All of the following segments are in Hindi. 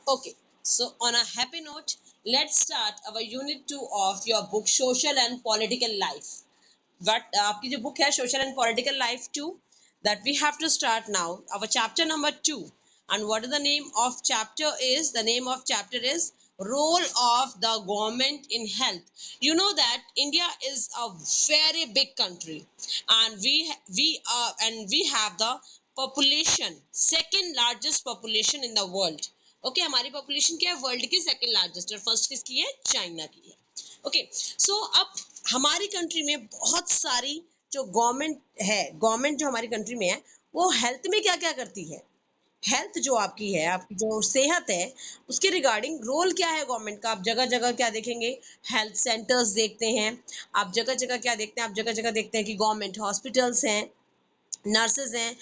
Okay, so on a happy note, let's start our unit 2 of your book Social and Political Life. But आपकी जो book है Social and Political Life 2, that we have to start now. Our chapter number 2. And what is the name of chapter is? The name of chapter is Role of the Government in Health. You know that India is a very big country, and we have the population, second largest population in the world. Okay हमारी पॉपुलेशन क्या है, वर्ल्ड की सेकंड लार्जेस्ट, और फर्स्ट किसकी है, चाइना की है। ओके सो अब हमारी कंट्री में बहुत सारी जो गवर्नमेंट है, गवर्नमेंट जो हमारी कंट्री में है वो हेल्थ में क्या क्या करती है। हेल्थ जो आपकी है, आपकी जो सेहत है, उसके रिगार्डिंग रोल क्या है गवर्नमेंट का। आप जगह जगह क्या देखेंगे, हेल्थ सेंटर्स देखते हैं। आप जगह जगह क्या देखते हैं, आप जगह जगह देखते हैं कि गवर्नमेंट हॉस्पिटल्स हैं, नर्सेज हैं,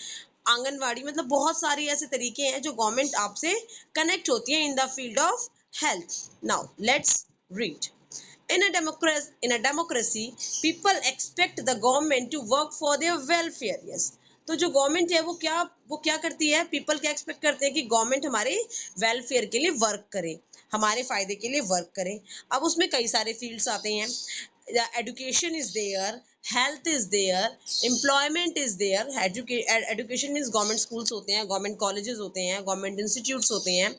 आंगनवाड़ी, मतलब बहुत सारे ऐसे तरीके हैं जो गवर्नमेंट आपसे कनेक्ट होती है in the field of health. Now let's read. In a democracy, people expect the government to work for their welfare. Yes. तो जो गवर्नमेंट है वो क्या करती है, पीपल क्या एक्सपेक्ट करते हैं कि गवर्नमेंट हमारे वेलफेयर के लिए वर्क करे, हमारे फायदे के लिए वर्क करे। अब उसमें कई सारे फील्ड्स आते हैं। Education is there, health is there, employment is there. Education means government schools होते हैं, गवर्नमेंट कॉलेजेस होते हैं, गवर्नमेंट इंस्टीट्यूट्स होते हैं।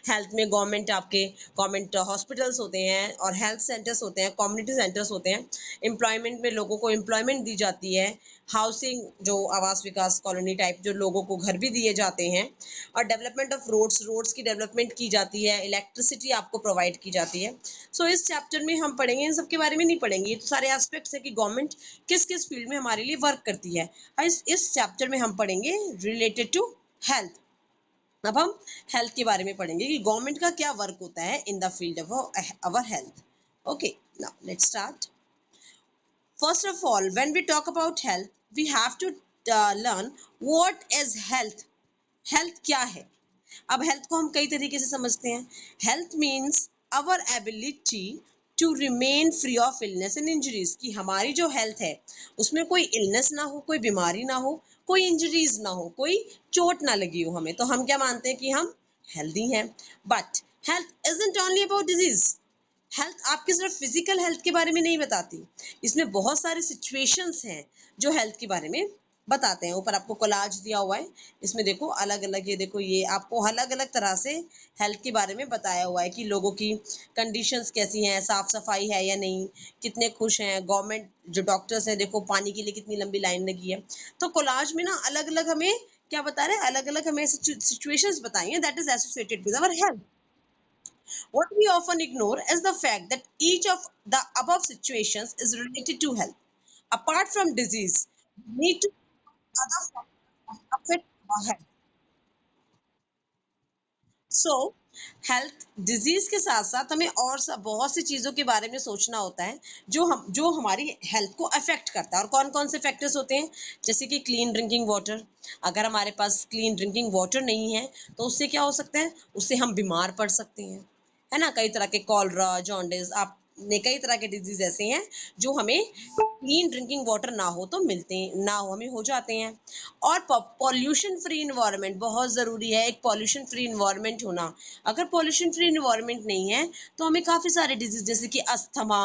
हेल्थ में गवर्नमेंट हॉस्पिटल्स होते हैं और हेल्थ सेंटर्स होते हैं, कम्युनिटी सेंटर्स होते हैं। एम्प्लॉयमेंट में लोगों को एम्प्लॉयमेंट दी जाती है, हाउसिंग जो आवास विकास कॉलोनी टाइप जो लोगों को घर भी दिए जाते हैं। और डेवलपमेंट ऑफ रोड्स की डेवलपमेंट की जाती है, इलेक्ट्रिसिटी आपको प्रोवाइड की जाती है। सो इस चैप्टर में हम पढ़ेंगे, इन सब के बारे में नहीं पढ़ेंगे, ये तो सारे एस्पेक्ट्स है कि गवर्नमेंट किस किस फील्ड में हमारे लिए वर्क करती है। इस चैप्टर में हम पढ़ेंगे रिलेटेड टू हेल्थ। अब हम हेल्थ के बारे में पढ़ेंगे कि गवर्नमेंट का क्या वर्क होता है in the field of our health. Okay now let's start. First of all when we talk about health, we have to learn what is health. Health क्या है। अब हेल्थ को हम कई तरीके से समझते हैं। Health means our ability to remain free of illness and injuries, कि हमारी जो हेल्थ है उसमें कोई इलनेस ना हो, कोई बीमारी ना हो, कोई इंजरीज ना हो, कोई चोट ना लगी हो हमें, तो हम क्या मानते हैं कि हम हेल्दी हैं। But health isn't only about disease. Health आपकी सिर्फ फिजिकल हेल्थ के बारे में नहीं बताती, इसमें बहुत सारे सिचुएशंस हैं जो हेल्थ के बारे में बताते हैं। ऊपर आपको कोलाज दिया हुआ है, इसमें देखो अलग अलग, ये देखो ये आपको अलग अलग तरह से हेल्थ के बारे में बताया हुआ है कि लोगों की कंडीशंस कैसी हैं, साफ सफाई है या नहीं, कितने खुश हैं। गवर्नमेंट जो डॉक्टर्स हैं, देखो पानी के लिए कितनी लंबी लाइन लगी है। तो कोलाज में ना अलग अलग हमें क्या बता रहे हैं, अलग अलग हमें सिचुएशंस बताई हैं that is associated with our health. What we often ignore is the fact that each of the above situations is related to health. Apart from disease, we need to other factors that affect our health. So health disease के साथ साथ हमें और सब बहुत सी चीज़ों के बारे में सोचना होता है जो हमारी हेल्थ को अफेक्ट करता है। और कौन कौन से फैक्टर्स होते हैं, जैसे कि क्लीन ड्रिंकिंग वाटर। अगर हमारे पास क्लीन ड्रिंकिंग वाटर नहीं है तो उससे क्या हो सकता है, उससे हम बीमार पड़ सकते हैं, है ना। कई तरह के कॉलरा, जॉन्डिस, आपने कई तरह के डिजीज ऐसे हैं जो हमें क्लीन ड्रिंकिंग वाटर ना हो तो मिलते हैं, ना हो हमें हो जाते हैं। और पॉल्यूशन फ्री इन्वायरमेंट बहुत ज़रूरी है, एक पॉल्यूशन फ्री इन्वायरमेंट होना। अगर पॉल्यूशन फ्री इन्वायरमेंट नहीं है तो हमें काफ़ी सारे डिजीज जैसे कि अस्थमा,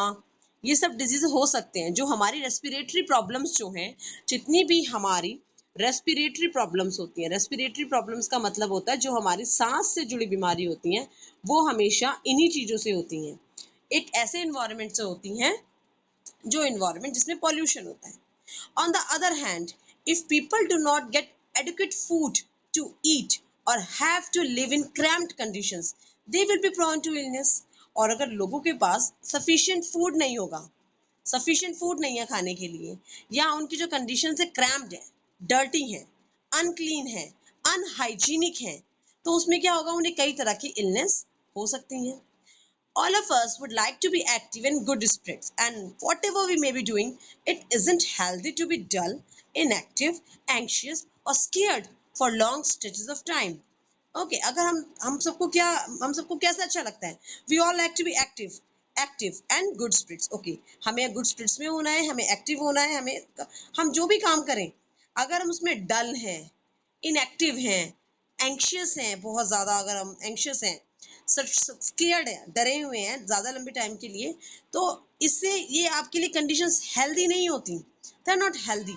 ये सब डिजीज हो सकते हैं। जो हमारी रेस्पिरेटरी प्रॉब्लम्स जो हैं, जितनी भी हमारी रेस्पिरेटरी प्रॉब्लम्स होती हैं, रेस्पिरेटरी प्रॉब्लम्स का मतलब होता है जो हमारी सांस से जुड़ी बीमारी होती हैं, वो हमेशा इन्हीं चीज़ों से होती हैं, एक ऐसे इन्वायरमेंट से होती हैं जो इन्वायरमेंट जिसमें पॉल्यूशन होता है। On the other hand, if people do not get adequate food to eat or have to live in cramped conditions, they will be prone to illness. और अगर लोगों के पास sufficient food नहीं होगा, sufficient food नहीं है खाने के लिए, या उनकी जो conditions है cramped है, dirty है, unclean है, unhygienic है, तो उसमें क्या होगा, उन्हें कई तरह की illness हो सकती हैं। All of us would like to be active and good spirits, and whatever we may be doing, it isn't healthy to be dull, inactive, anxious, or scared for long stretches of time. Okay, अगर हम सबको कैसा अच्छा लगता है, we all like to be active and good spirits. Okay, हमें good spirits में होना है, हमें active होना है, हम जो भी काम करें, अगर हम उसमें डल हैं, इनएक्टिव हैं, एंक्शियस हैं बहुत ज़्यादा, अगर हम एंक्शियस हैं, स्केयर्ड हैं, डरे हुए हैं ज़्यादा लंबे टाइम के लिए, तो इससे ये आपके लिए कंडीशंस हेल्दी नहीं होती, they are not healthy.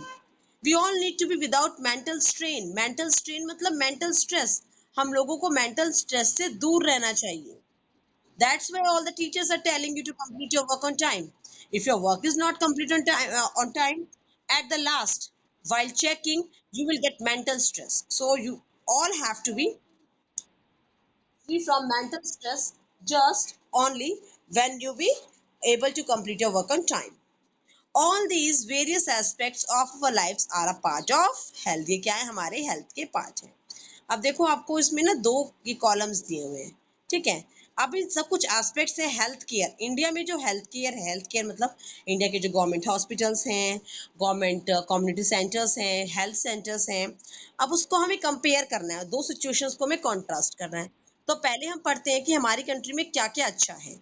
We all need to be without mental strain. Mental strain मतलब मेंटल स्ट्रेस। हम लोगों को मेंटल स्ट्रेस से दूर रहना चाहिए। That's why all the teachers are telling you to complete your work on time. If your work is not complete on time, at the last, while checking, you will get mental stress. So you all have to be free from mental stress just only when you be able to complete your work on time. All these various aspects of our lives are a part of health. ये क्या है, हमारे हेल्थ के पार्ट है। अब देखो आपको इसमें ना दो की कॉलम्स दिए हुए हैं, ठीक है। अब इन सब कुछ एस्पेक्ट्स है हेल्थ केयर। इंडिया में जो हेल्थ केयर है, हेल्थ केयर मतलब इंडिया के जो गवर्नमेंट हॉस्पिटल्स हैं, गवर्नमेंट कम्युनिटी सेंटर्स हैं, हेल्थ सेंटर्स हैं, अब उसको हमें कंपेयर करना है, दो सिचुएशंस को हमें कॉन्ट्रास्ट करना है। तो पहले हम पढ़ते हैं कि हमारी कंट्री में क्या क्या अच्छा है।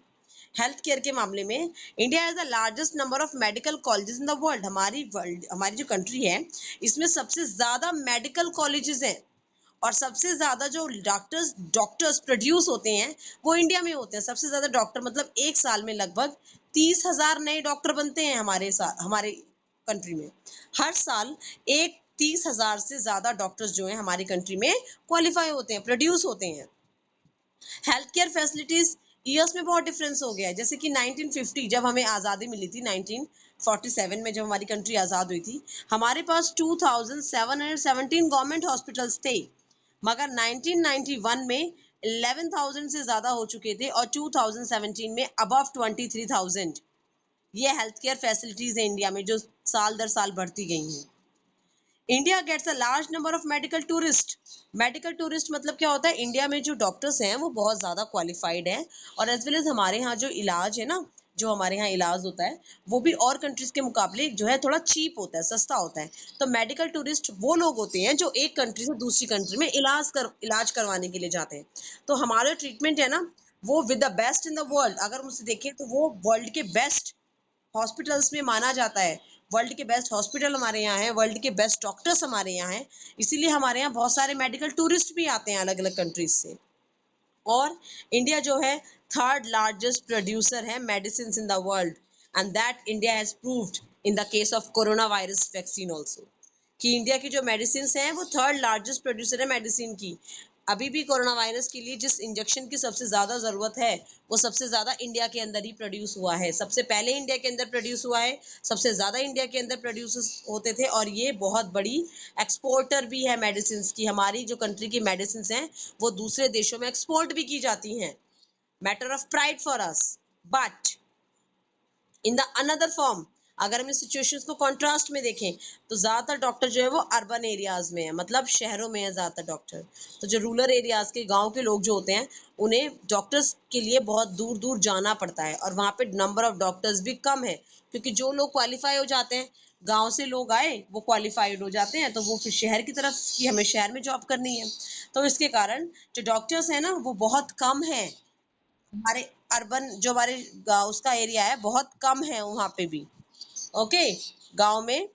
हेल्थ केयर के मामले में India has the largest number of medical colleges in the world. हमारी जो कंट्री है, इसमें सबसे ज्यादा मेडिकल कॉलेजेस हैं, और सबसे ज्यादा जो डॉक्टर्स प्रोड्यूस होते हैं वो इंडिया में होते हैं। सबसे ज्यादा डॉक्टर मतलब एक साल में लगभग 30,000 नए डॉक्टर बनते हैं हमारे कंट्री में। हर साल एक 30,000 से ज्यादा डॉक्टर्स जो हैं हमारी कंट्री में क्वालिफाई होते हैं, प्रोड्यूस होते हैं। हेल्थ केयर फैसिलिटीज ईयर्स में बहुत डिफरेंस हो गया है। जैसे कि 1950 जब हमें आज़ादी मिली थी, 1947 में जब हमारी कंट्री आज़ाद हुई थी, हमारे पास 2717 गवर्नमेंट हॉस्पिटल्स थे, मगर 1991 में 11,000 से ज़्यादा हो चुके थे, और 2017 में अबव 23,000 ये हेल्थ केयर फैसिलिटीज़ है इंडिया में, जो साल दर साल बढ़ती गई हैं। India gets a large number of medical tourist. Medical tourist मतलब क्या होता है, इंडिया में जो डॉक्टर्स हैं वो बहुत ज़्यादा क्वालिफाइड हैं, और एज वेल एज हमारे यहाँ जो इलाज है ना, जो हमारे यहाँ इलाज होता है वो भी और कंट्रीज के मुकाबले जो है थोड़ा चीप होता है, सस्ता होता है। तो मेडिकल टूरिस्ट वो लोग होते हैं जो एक कंट्री से दूसरी कंट्री में इलाज करवाने के लिए जाते हैं। तो हमारा ट्रीटमेंट है ना, वो with the best in the world. अगर हम उसे देखें तो वो वर्ल्ड के बेस्ट हॉस्पिटल्स में माना जाता है। वर्ल्ड के बेस्ट हॉस्पिटल हमारे यहाँ हैं, वर्ल्ड के बेस्ट डॉक्टर्स हमारे यहाँ हैं, इसीलिए हमारे यहाँ बहुत सारे मेडिकल टूरिस्ट भी आते हैं अलग अलग कंट्रीज से। और इंडिया जो है थर्ड लार्जेस्ट प्रोड्यूसर है medicine in the world, and that India has proved in the case of corona virus vaccine also, कि इंडिया की जो मेडिसिन हैं वो थर्ड लार्जेस्ट प्रोड्यूसर है मेडिसिन की। अभी भी कोरोना वायरस के लिए जिस इंजेक्शन की सबसे ज़्यादा ज़रूरत है, वो सबसे ज़्यादा इंडिया के अंदर ही प्रोड्यूस हुआ है। सबसे पहले इंडिया के अंदर प्रोड्यूस हुआ है, सबसे ज़्यादा इंडिया के अंदर प्रोड्यूस होते थे, और ये बहुत बड़ी एक्सपोर्टर भी है मेडिसिन की। हमारी जो कंट्री की मेडिसिन हैं वो दूसरे देशों में एक्सपोर्ट भी की जाती हैं। Matter of pride for us, but in the another form, अगर हम इस सिचुएशंस को कॉन्ट्रास्ट में देखें तो ज़्यादातर डॉक्टर जो है वो अर्बन एरियाज में है, मतलब शहरों में है ज़्यादातर डॉक्टर। तो जो रूरल एरियाज के गांव के लोग जो होते हैं, उन्हें डॉक्टर्स के लिए बहुत दूर दूर जाना पड़ता है, और वहाँ पे नंबर ऑफ डॉक्टर्स भी कम है, क्योंकि जो लोग क्वालिफाई हो जाते हैं, गांव से लोग आए वो क्वालिफाइड हो जाते हैं, तो वो फिर शहर की तरफ कि हमें शहर में जॉब करनी है, तो इसके कारण जो डॉक्टर्स हैं ना वो बहुत कम है। हमारे अर्बन जो हमारे उसका एरिया है बहुत कम है वहां पे भी। ओके, गांव में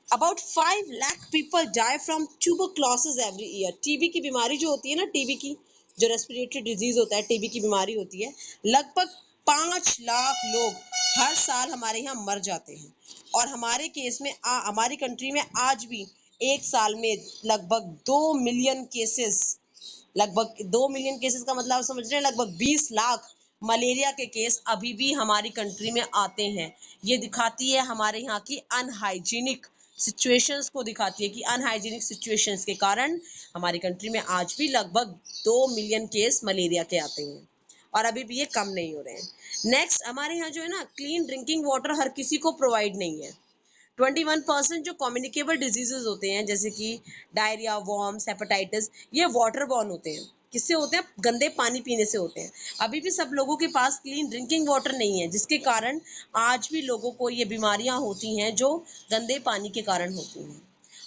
about 5 lakh people die from tuberculosis every year. TB की बीमारी जो होती है ना, टीबी की जो रेस्पिरेटरी डिजीज होता है, टीबी की बीमारी होती है, लगभग 5 लाख लोग हर साल हमारे यहाँ मर जाते हैं। और हमारे केस में हमारी कंट्री में आज भी एक साल में लगभग 2 मिलियन केसेस, लगभग 2 मिलियन केसेस का मतलब आप समझ रहे हैं, लगभग 20 लाख मलेरिया के केस अभी भी हमारी कंट्री में आते हैं। ये दिखाती है हमारे यहाँ की अनहाइजीनिक सिचुएशंस को, दिखाती है कि अनहाइजीनिक सिचुएशंस के कारण हमारी कंट्री में आज भी लगभग 2 मिलियन केस मलेरिया के आते हैं, और अभी भी ये कम नहीं हो रहे हैं। नेक्स्ट, हमारे यहाँ जो है ना, क्लीन ड्रिंकिंग वाटर हर किसी को प्रोवाइड नहीं है। 21% जो कम्युनिकेबल डिजीजेज होते हैं, जैसे कि डायरिया, वॉर्म्स, हेपेटाइटिस, ये वाटर बॉर्न होते हैं। किससे होते हैं? गंदे पानी पीने से होते हैं। अभी भी सब लोगों के पास क्लीन ड्रिंकिंग वाटर नहीं है, जिसके कारण आज भी लोगों को ये बीमारियां होती हैं जो गंदे पानी के कारण होती हैं।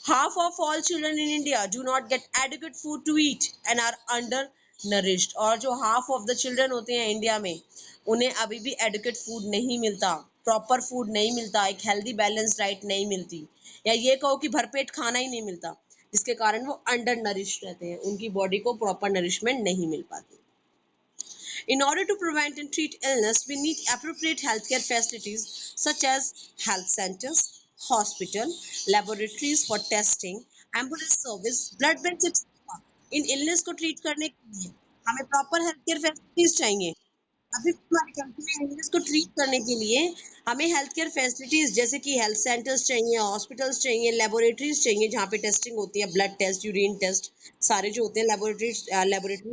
Half of all children in India do not get adequate food to eat and are undernourished। और जो half of the children होते हैं इंडिया में, उन्हें अभी भी एडुकेट फूड नहीं मिलता, प्रॉपर फूड नहीं मिलता, एक हेल्दी बैलेंस डाइट नहीं मिलती, या ये कहो कि भरपेट खाना ही नहीं मिलता। जिसके कारण वो अंडर नरिश रहते हैं, उनकी बॉडी को प्रॉपर नरिशमेंट नहीं मिल पाती। In order to prevent and treat illness, we need appropriate healthcare facilities such as health centers, hospital, laboratories for testing, ambulance service, blood banks, etc. In illness को treat करने के लिए हमें proper healthcare facilities चाहिए। अभी हमारी कंट्री में इल्नेस को ट्रीट करने के लिए हमें हेल्थ केयर फैसिलिटीज जैसे कि हेल्थ सेंटर्स चाहिए, हॉस्पिटल्स चाहिए, लेबोरेटरीज चाहिए जहाँ पे टेस्टिंग होती है, ब्लड टेस्ट, यूरिन टेस्ट, सारे जो होते हैं लेबोरेटरीज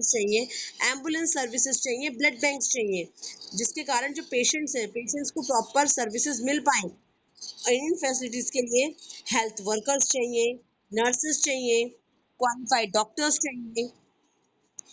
चाहिए, एम्बुलेंस सर्विसेज चाहिए, ब्लड बैंक्स चाहिए, जिसके कारण जो पेशेंट्स हैं पेशेंट्स को प्रॉपर सर्विसेज मिल पाए। इन फैसिलिटीज के लिए हेल्थ वर्कर्स चाहिए, नर्सेस चाहिए, क्वालिफाइड डॉक्टर्स चाहिए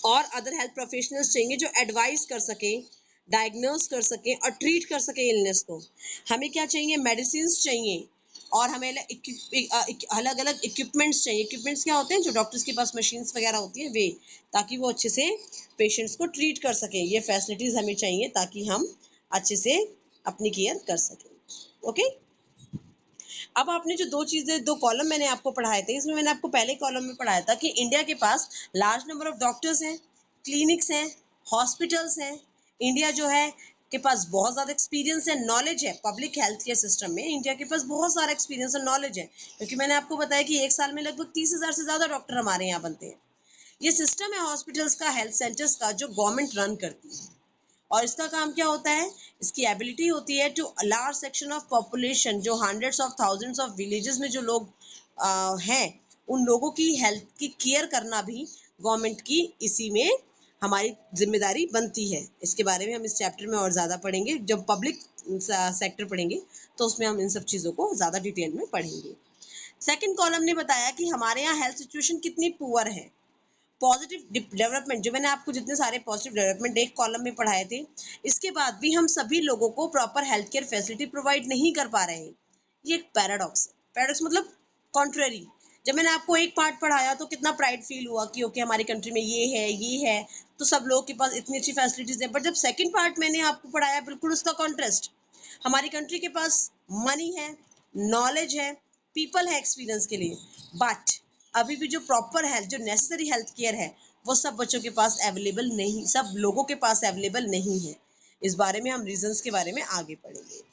और अदर हेल्थ प्रोफेशनल्स चाहिए जो एडवाइस कर सकें, डायग्नोस कर सकें और ट्रीट कर सकें इलनेस को। हमें क्या चाहिए? मेडिसिन चाहिए और हमें अलग अलग इक्विपमेंट्स चाहिए। इक्विपमेंट्स क्या होते हैं? जो डॉक्टर्स के पास मशीन्स वगैरह होती हैं वे, ताकि वो अच्छे से पेशेंट्स को ट्रीट कर सकें। ये फैसिलिटीज हमें चाहिए ताकि हम अच्छे से अपनी केयर कर सकें। ओके, अब आपने जो दो कॉलम मैंने आपको पढ़ाए थे, इसमें मैंने आपको पहले कॉलम में पढ़ाया था कि इंडिया के पास लार्ज नंबर ऑफ डॉक्टर्स हैं, क्लिनिक्स हैं, हॉस्पिटल्स हैं। इंडिया जो है के पास बहुत ज़्यादा एक्सपीरियंस है, नॉलेज है पब्लिक हेल्थ केयर सिस्टम में। इंडिया के पास बहुत सारा एक्सपीरियंस और नॉलेज है, क्योंकि मैंने आपको बताया कि एक साल में लगभग 30,000 से ज़्यादा डॉक्टर हमारे यहाँ बनते हैं। ये सिस्टम है हॉस्पिटल्स का, हेल्थ सेंटर्स का, जो गवर्नमेंट रन करती है। और इसका काम क्या होता है? इसकी एबिलिटी होती है to large section of population, जो hundreds of thousands of villages में जो लोग हैं, उन लोगों की हेल्थ की केयर करना भी गवर्नमेंट की इसी में हमारी जिम्मेदारी बनती है। इसके बारे में हम इस चैप्टर में और ज़्यादा पढ़ेंगे। जब पब्लिक सेक्टर पढ़ेंगे तो उसमें हम इन सब चीज़ों को ज़्यादा डिटेल में पढ़ेंगे। सेकेंड कॉलम ने बताया कि हमारे यहाँ हेल्थ सिचुएशन कितनी पुअर है। पॉजिटिव डेवलपमेंट, जो मैंने आपको जितने सारे पॉजिटिव डेवलपमेंट एक कॉलम में पढ़ाए थे, इसके बाद भी हम सभी लोगों को proper health care facility provide नहीं कर पा रहे हैं। ये एक पैराडॉक्स है। पैराडॉक्स मतलब कॉन्ट्ररी। जब मैंने आपको एक पार्ट पढ़ाया तो कितना प्राइड फील हुआ कि ओके हमारी कंट्री में ये है, तो सब लोगों के पास इतनी अच्छी फैसिलिटीज है। बट जब सेकेंड पार्ट मैंने आपको पढ़ाया, बिल्कुल उसका कॉन्ट्रास्ट। हमारी कंट्री के पास मनी है, नॉलेज है, पीपल है एक्सपीरियंस के लिए, बट अभी भी जो प्रॉपर हेल्थ, जो नेसेसरी हेल्थ केयर है, वो सब बच्चों के पास अवेलेबल नहीं, सब लोगों के पास अवेलेबल नहीं है। इस बारे में हम रीजंस के बारे में आगे पढ़ेंगे।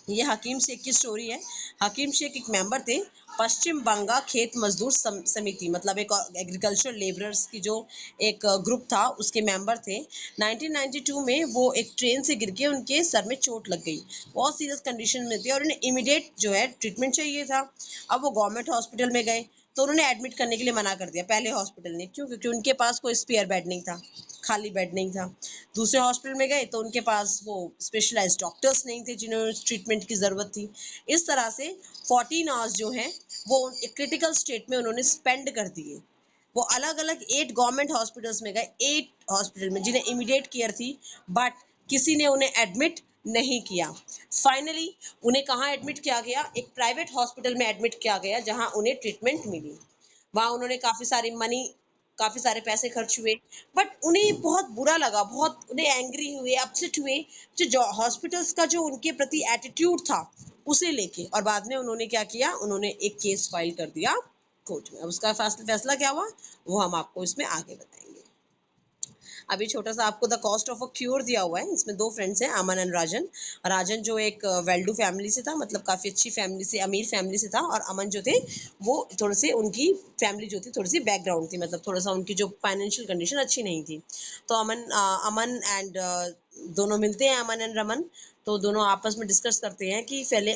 ये हकीम शेख की स्टोरी है। हकीम शेख एक मेंबर थे पश्चिम बंगा खेत मजदूर समिति, मतलब एक एग्रीकल्चर लेबरर्स की जो एक ग्रुप था, उसके मेंबर थे। 1992 में वो एक ट्रेन से गिर के उनके सर में चोट लग गई, बहुत सीरियस कंडीशन में थे और उन्हें इमीडिएट जो है ट्रीटमेंट चाहिए था। अब वो गवर्नमेंट हॉस्पिटल में गए तो उन्होंने एडमिट करने के लिए मना कर दिया पहले हॉस्पिटल ने। क्यों? क्योंकि उनके पास कोई स्पेयर बेड नहीं था, खाली बेड नहीं था। दूसरे हॉस्पिटल में गए तो उनके पास वो स्पेशलाइज्ड डॉक्टर्स नहीं थे जिन्हें ट्रीटमेंट की ज़रूरत थी। इस तरह से 14 आवर्स जो हैं वो क्रिटिकल स्टेट में उन्होंने स्पेंड कर दिए। वो अलग अलग 8 गवर्नमेंट हॉस्पिटल्स में गए, 8 हॉस्पिटल में जिन्हें इमीडिएट केयर थी, बट किसी ने उन्हें एडमिट नहीं किया। फाइनली उन्हें कहाँ एडमिट किया गया? एक प्राइवेट हॉस्पिटल में एडमिट किया गया, जहाँ उन्हें ट्रीटमेंट मिली। वहाँ उन्होंने काफ़ी सारे पैसे खर्च हुए, बट उन्हें बहुत बुरा लगा, बहुत उन्हें एंग्री हुए, अपसेट हुए जो हॉस्पिटल्स का जो उनके प्रति एटीट्यूड था उसे लेके। और बाद में उन्होंने क्या किया? उन्होंने एक केस फाइल कर दिया कोर्ट में। अब उसका फैसला क्या हुआ वो हम आपको इसमें आगे बताएंगे। अभी छोटा सा आपको the cost of a cure दिया हुआ है। इसमें 2 फ्रेंड्स हैं, अमन एंड राजन। राजन जो एक वेल्डू फैमिली से था, मतलब काफ़ी अच्छी फैमिली से, अमीर फैमिली से था, और अमन जो थे वो थोड़े से, उनकी फैमिली जो थी थोड़ी सी बैकग्राउंड थी, मतलब थोड़ा सा उनकी जो फाइनेंशियल कंडीशन अच्छी नहीं थी। तो अमन एंड दोनों मिलते हैं, अमन एंड रमन। तो दोनों आपस में डिस्कस करते हैं कि पहले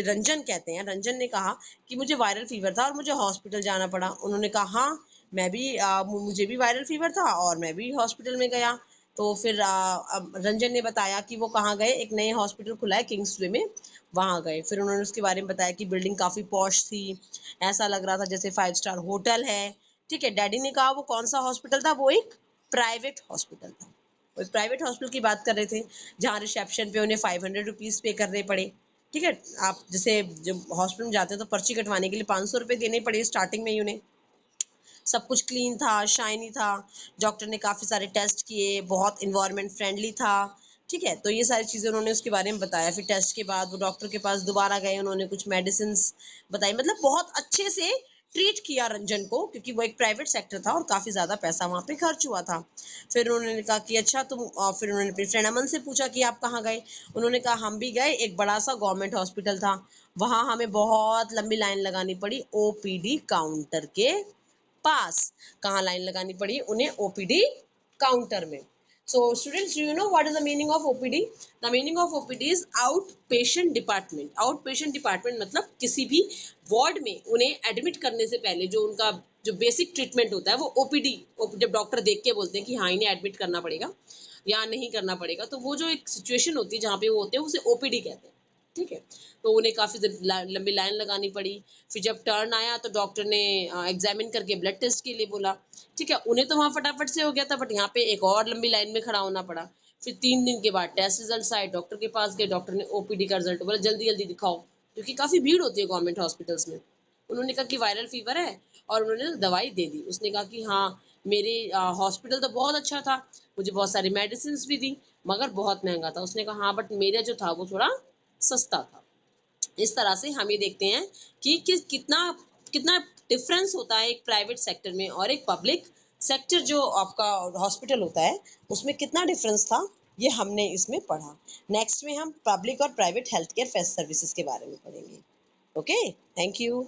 रंजन कहते हैं, रंजन ने कहा कि मुझे वायरल फीवर था और मुझे हॉस्पिटल जाना पड़ा। उन्होंने कहा हाँ मुझे भी वायरल फीवर था और मैं भी हॉस्पिटल में गया। तो फिर अब रंजन ने बताया कि वो कहाँ गए, एक नए हॉस्पिटल खुला है किंग्सवे में, वहाँ गए। फिर उन्होंने उसके बारे में बताया कि बिल्डिंग काफ़ी पॉश थी, ऐसा लग रहा था जैसे 5 स्टार होटल है। ठीक है, डैडी ने कहा वो कौन सा हॉस्पिटल था? वो एक प्राइवेट हॉस्पिटल था। वो एक प्राइवेट हॉस्पिटल की बात कर रहे थे, जहाँ रिसेप्शन पे उन्हें 500 रुपीज़ पे करने पड़े। ठीक है, आप जैसे जब हॉस्पिटल में जाते हैं तो पर्ची कटवाने के लिए 500 रुपये देने पड़े स्टार्टिंग में ही उन्हें। सब कुछ क्लीन था, शाइनी था, डॉक्टर ने काफ़ी सारे टेस्ट किए, बहुत इन्वायरमेंट फ्रेंडली था। ठीक है, तो ये सारी चीज़ें उन्होंने उसके बारे में बताया। फिर टेस्ट के बाद वो डॉक्टर के पास दोबारा गए, उन्होंने कुछ मेडिसिन बताई, मतलब बहुत अच्छे से ट्रीट किया रंजन को, क्योंकि वो एक प्राइवेट सेक्टर था और काफ़ी ज़्यादा पैसा वहाँ पे खर्च हुआ था। फिर उन्होंने कहा कि अच्छा तुम फिर उन्होंने अपने फ्रेंड अमन से पूछा कि आप कहाँ गए? उन्होंने कहा हम भी गए, एक बड़ा-सा गवर्नमेंट हॉस्पिटल था, वहाँ हमें बहुत लंबी लाइन लगानी पड़ी ओपीडी काउंटर के पास। कहाँ लाइन लगानी पड़ी? उन्हें ओपीडी काउंटर में। So students, do you know what is the meaning of OPD? The meaning of OPD is outpatient department. Outpatient department मतलब किसी भी वार्ड में उन्हें एडमिट करने से पहले जो उनका जो बेसिक ट्रीटमेंट होता है वो ओपीडी, जब डॉक्टर देख के बोलते हैं कि हाँ इन्हें एडमिट करना पड़ेगा या नहीं करना पड़ेगा, तो वो जो एक सिचुएशन होती है जहाँ पे वो होते हैं उसे ओपीडी कहते हैं। ठीक है, तो उन्हें काफ़ी लंबी लाइन लगानी पड़ी। फिर जब टर्न आया तो डॉक्टर ने एग्जामिन करके ब्लड टेस्ट के लिए बोला। ठीक है, उन्हें तो वहाँ फटाफट से हो गया था, बट यहाँ पे एक और लंबी लाइन में खड़ा होना पड़ा। फिर 3 दिन के बाद टेस्ट रिजल्ट आए, डॉक्टर के पास गए, डॉक्टर ने ओपीडी का रिजल्ट बोला जल्दी जल्दी दिखाओ, क्योंकि काफ़ी भीड़ होती है गवर्नमेंट हॉस्पिटल्स में। उन्होंने कहा कि वायरल फीवर है और उन्होंने दवाई दे दी। उसने कहा कि हाँ मेरे हॉस्पिटल तो बहुत अच्छा था, मुझे बहुत सारी मेडिसिन भी दी, मगर बहुत महंगा था। उसने कहा हाँ बट मेरा जो था वो थोड़ा सस्ता था। इस तरह से हम ये देखते हैं कि कितना कितना डिफरेंस होता है एक प्राइवेट सेक्टर में और एक पब्लिक सेक्टर जो आपका हॉस्पिटल होता है उसमें कितना डिफरेंस था, ये हमने इसमें पढ़ा। नेक्स्ट में हम पब्लिक और प्राइवेट हेल्थ केयर सर्विसेज के बारे में पढ़ेंगे। Okay, thank you.